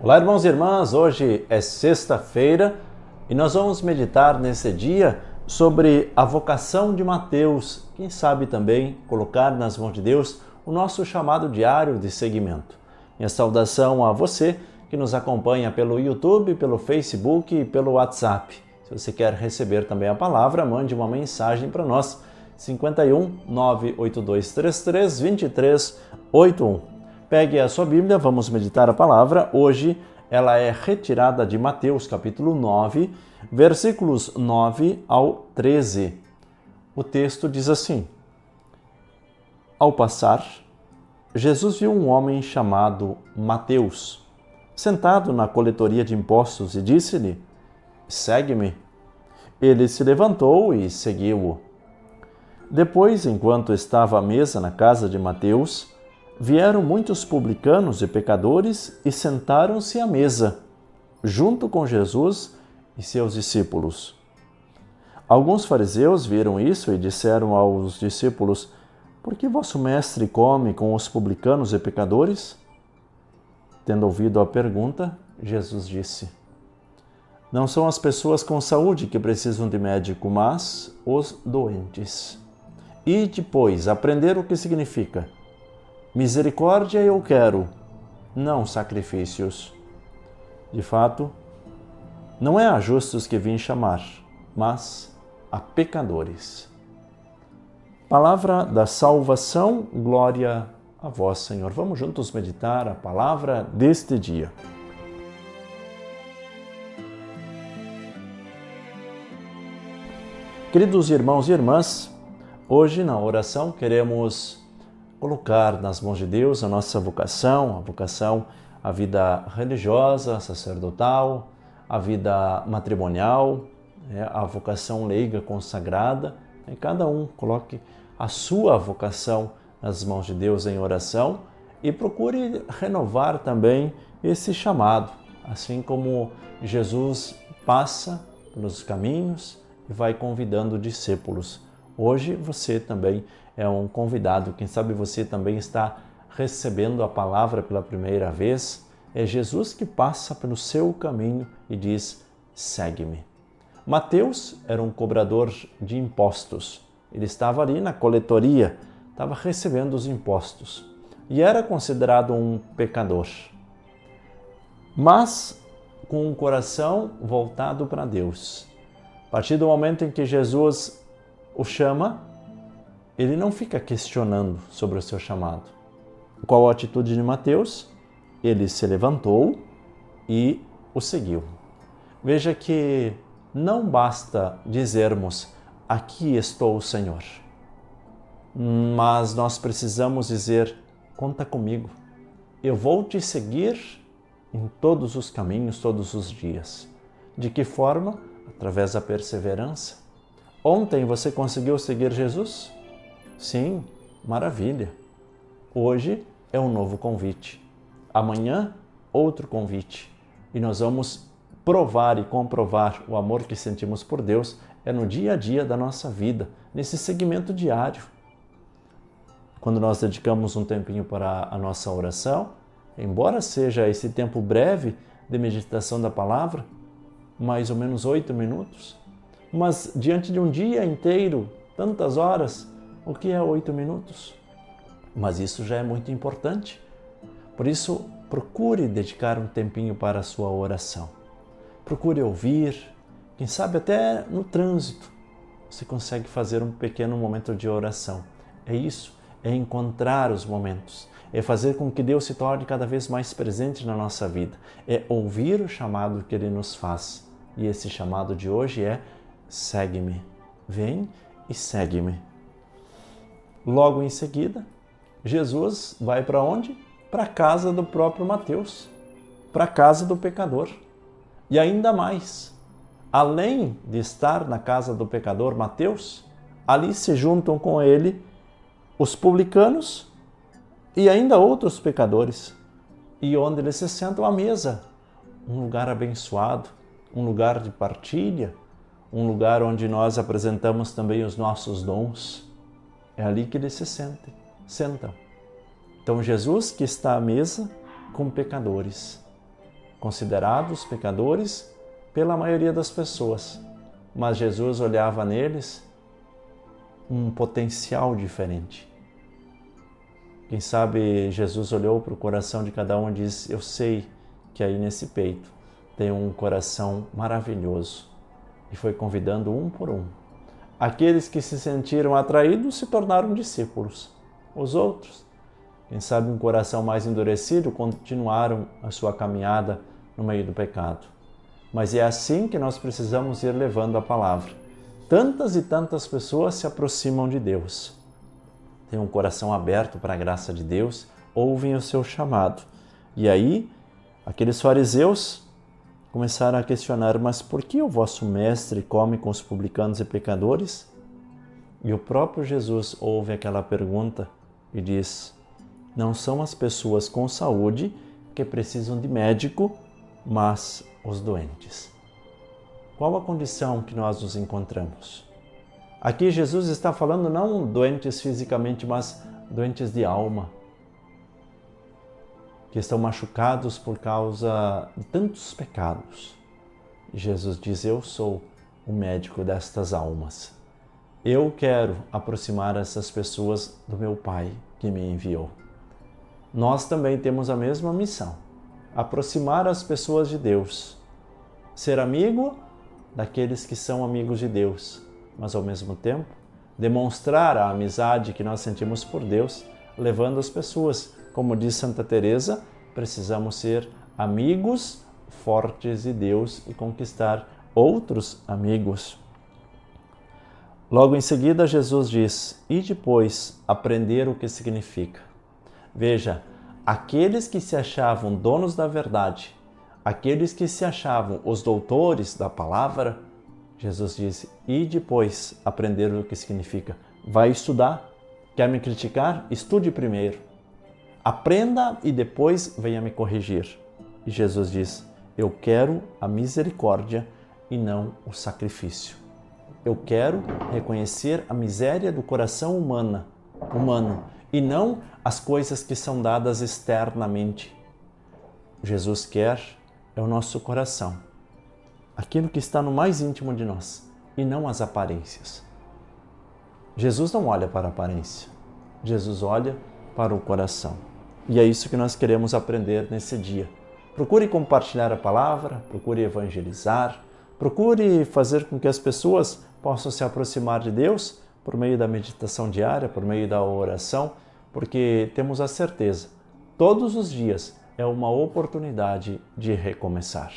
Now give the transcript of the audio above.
Olá, irmãos e irmãs, hoje é sexta-feira e nós vamos meditar nesse dia sobre a vocação de Mateus. Quem sabe também colocar nas mãos de Deus o nosso chamado diário de seguimento. Minha saudação a você que nos acompanha pelo YouTube, pelo Facebook e pelo WhatsApp. Se você quer receber também a palavra, mande uma mensagem para nós, 51 98233 2381. Pegue a sua Bíblia, vamos meditar a palavra. Hoje ela é retirada de Mateus capítulo 9, versículos 9 ao 13. O texto diz assim: Ao passar, Jesus viu um homem chamado Mateus, sentado na coletoria de impostos e disse-lhe: Segue-me. Ele se levantou e seguiu-o. Depois, enquanto estava à mesa na casa de Mateus, vieram muitos publicanos e pecadores e sentaram-se à mesa, junto com Jesus e seus discípulos. Alguns fariseus viram isso e disseram aos discípulos: Por que vosso mestre come com os publicanos e pecadores? Tendo ouvido a pergunta, Jesus disse: Não são as pessoas com saúde que precisam de médico, mas os doentes. E depois, aprender o que significa: Misericórdia eu quero, não sacrifícios. De fato, não é a justos que vim chamar, mas a pecadores. Palavra da salvação, glória a vós, Senhor. Vamos juntos meditar a palavra deste dia. Queridos irmãos e irmãs, hoje na oração queremos colocar nas mãos de Deus a nossa vocação, à vida religiosa, sacerdotal, à vida matrimonial, a vocação leiga consagrada. E cada um coloque a sua vocação nas mãos de Deus em oração e procure renovar também esse chamado, assim como Jesus passa pelos caminhos e vai convidando discípulos. Hoje você também é um convidado, quem sabe você também está recebendo a palavra pela primeira vez. É Jesus que passa pelo seu caminho e diz: segue-me. Mateus era um cobrador de impostos. Ele estava ali na coletoria, estava recebendo os impostos e era considerado um pecador. Mas com um coração voltado para Deus. A partir do momento em que Jesus o chama, ele não fica questionando sobre o seu chamado. Qual a atitude de Mateus? Ele se levantou e o seguiu. Veja que não basta dizermos: aqui estou, Senhor. Mas nós precisamos dizer: conta comigo. Eu vou te seguir em todos os caminhos, todos os dias. De que forma? Através da perseverança. Ontem você conseguiu seguir Jesus? Sim, maravilha. Hoje é um novo convite. Amanhã, outro convite. E nós vamos provar e comprovar o amor que sentimos por Deus no dia a dia da nossa vida, nesse segmento diário. Quando nós dedicamos um tempinho para a nossa oração, embora seja esse tempo breve de meditação da palavra, mais ou menos 8 minutos, mas diante de um dia inteiro, tantas horas, o que é 8 minutos? Mas isso já é muito importante. Por isso, procure dedicar um tempinho para a sua oração. Procure ouvir, quem sabe até no trânsito, você consegue fazer um pequeno momento de oração. É isso, é encontrar os momentos, é fazer com que Deus se torne cada vez mais presente na nossa vida, é ouvir o chamado que Ele nos faz. E esse chamado de hoje é: segue-me, vem e segue-me. Logo em seguida, Jesus vai para onde? Para a casa do próprio Mateus, para a casa do pecador. E ainda mais, além de estar na casa do pecador Mateus, ali se juntam com ele os publicanos e ainda outros pecadores. E onde eles se sentam à mesa, um lugar abençoado, um lugar de partilha, um lugar onde nós apresentamos também os nossos dons. É ali que eles se sentam. Então Jesus que está à mesa com pecadores, considerados pecadores pela maioria das pessoas, mas Jesus olhava neles um potencial diferente. Quem sabe Jesus olhou para o coração de cada um e disse: eu sei que aí nesse peito tem um coração maravilhoso, e foi convidando um por um. Aqueles que se sentiram atraídos se tornaram discípulos. Os outros, quem sabe um coração mais endurecido, continuaram a sua caminhada no meio do pecado. Mas é assim que nós precisamos ir levando a palavra. Tantas e tantas pessoas se aproximam de Deus. Têm um coração aberto para a graça de Deus, ouvem o seu chamado. E aí, aqueles fariseus começaram a questionar: mas por que o vosso mestre come com os publicanos e pecadores? E o próprio Jesus ouve aquela pergunta e diz: não são as pessoas com saúde que precisam de médico, mas os doentes. Qual a condição que nós nos encontramos? Aqui Jesus está falando não doentes fisicamente, mas doentes de alma, que estão machucados por causa de tantos pecados. E Jesus diz: eu sou o médico destas almas. Eu quero aproximar essas pessoas do meu Pai que me enviou. Nós também temos a mesma missão: aproximar as pessoas de Deus, ser amigo daqueles que são amigos de Deus, mas ao mesmo tempo demonstrar a amizade que nós sentimos por Deus, levando as pessoas. Como diz Santa Teresa, precisamos ser amigos fortes de Deus e conquistar outros amigos. Logo em seguida, Jesus diz: e depois aprender o que significa. Veja, aqueles que se achavam donos da verdade, aqueles que se achavam os doutores da palavra, Jesus disse: e depois aprender o que significa. Vai estudar. Quer me criticar? Estude primeiro. Aprenda e depois venha me corrigir. E Jesus diz: eu quero a misericórdia e não o sacrifício. Eu quero reconhecer a miséria do coração humano e não as coisas que são dadas externamente. Jesus quer é o nosso coração, aquilo que está no mais íntimo de nós, e não as aparências. Jesus não olha para a aparência, Jesus olha para o coração. E é isso que nós queremos aprender nesse dia. Procure compartilhar a palavra, procure evangelizar, procure fazer com que as pessoas possam se aproximar de Deus por meio da meditação diária, por meio da oração, porque temos a certeza, todos os dias é uma oportunidade de recomeçar.